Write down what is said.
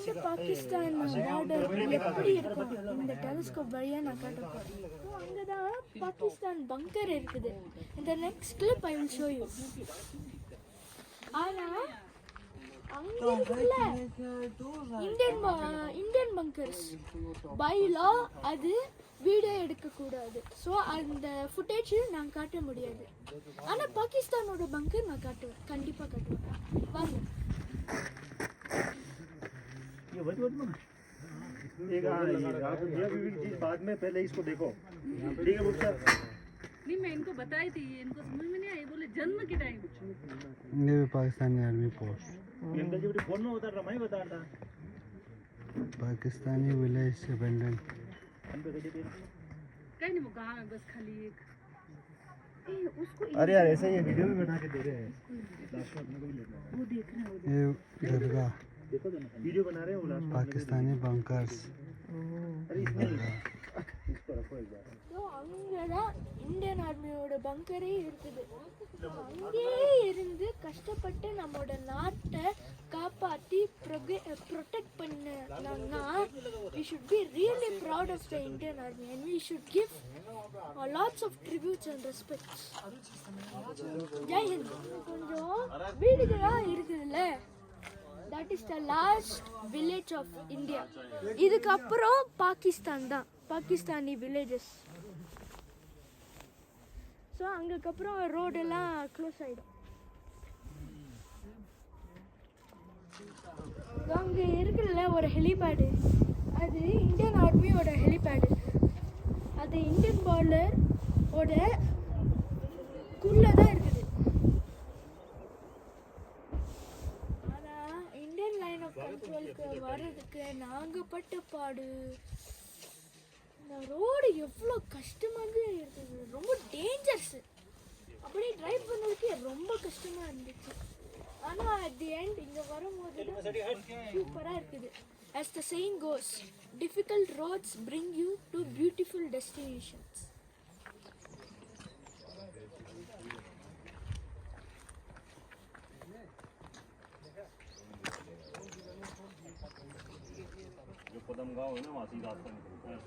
வந்து பாகிஸ்தான் பார்டர் எப்படி இருக்கும் இந்த டெலிஸ்கோப் வழியா நான் காட்ட போறேன். ஸோ அங்கதான் பாகிஸ்தான் பங்கர் இருக்குது. இந்த next clip I will show you. ஆனா அங்க இருக்குல்ல இந்தியன் பங்கர்ஸ் பை லா அது வீடியோ எடுக்கக்கூடாது. ஸோ அந்த ஃபுட்டேஜ் நான் காட்ட முடியாது. ஆனால் பாகிஸ்தானோட பங்கர் நான் காட்டுவேன், கண்டிப்பாக காட்டுவேன். வாங்க. बाद में पहले इसको देखो, ठीक है मुझसे? नहीं, मैं इनको बताई थी, इनको समझ में नहीं आई, बोले जन्म के टाइम ये भी पाकिस्तानी आर्मी पोस्ट अंकल जी फोन में बता रहा, मैं बता रहा पाकिस्तानी विलेज अबेंडन। कहीं नहीं, वो गाँव है बस खाली एक उसको। अरे यार ऐसा ही वीडियो भी बना के दे रहे हैं, वो देख रहे हैं, ये दरगाह देखो ना वीडियो बना रहे हैं वो लास्ट पाकिस्तानी बंकर्स। अरे इसमें इसको रखो एक बार। ஸோ அங்கே தான் இந்தியன் ஆர்மியோட பங்கரே இருக்குது. ஸோ அங்கேயே இருந்து கஷ்டப்பட்டு நம்மளோட நாட்டை காப்பாற்றி ப்ரொடெக்ட் பண்ணாங்கன்னா we should be really proud of the Indian Army and we should give lots of tributes and respects. Jai Hind. கொஞ்சம் வீடுகளாக இருக்குதுல்ல, that is the last village of India. இதுக்கப்புறம் பாகிஸ்தான் தான், பாகிஸ்தானி villages. ஸோ அங்கக்கப்புறம் ரோடெல்லாம் க்ளோஸ் ஆகிடும். அங்கே இருக்குல்ல ஒரு ஹெலிபேடு, அது இந்தியன் ஆர்மியோட ஹெலிபேடு. அது இந்தியன் பார்டரோட குள்ளே தான் இருக்குது. ஆனால் இந்தியன் லைன் ஆஃப் கண்ட்ரோலுக்கு வர்றதுக்கு நாங்கள் பட்ட பாடு. இந்த ரோடு எவ்வளோ கஷ்டமாக இருக்குது, ரொம்ப டேஞ்சர்ஸு. அப்படியே ட்ரைவ் பண்ணுறதுக்கு ரொம்ப கஷ்டமாக இருந்துச்சு. ஆனால் அட் தி எண்ட் இங்கே வரும்போது சூப்பராக இருக்குது. as the saying goes, difficult roads bring you to beautiful destinations. जो कदम गाँव है ना वहाँ से रास्ता निकलता है।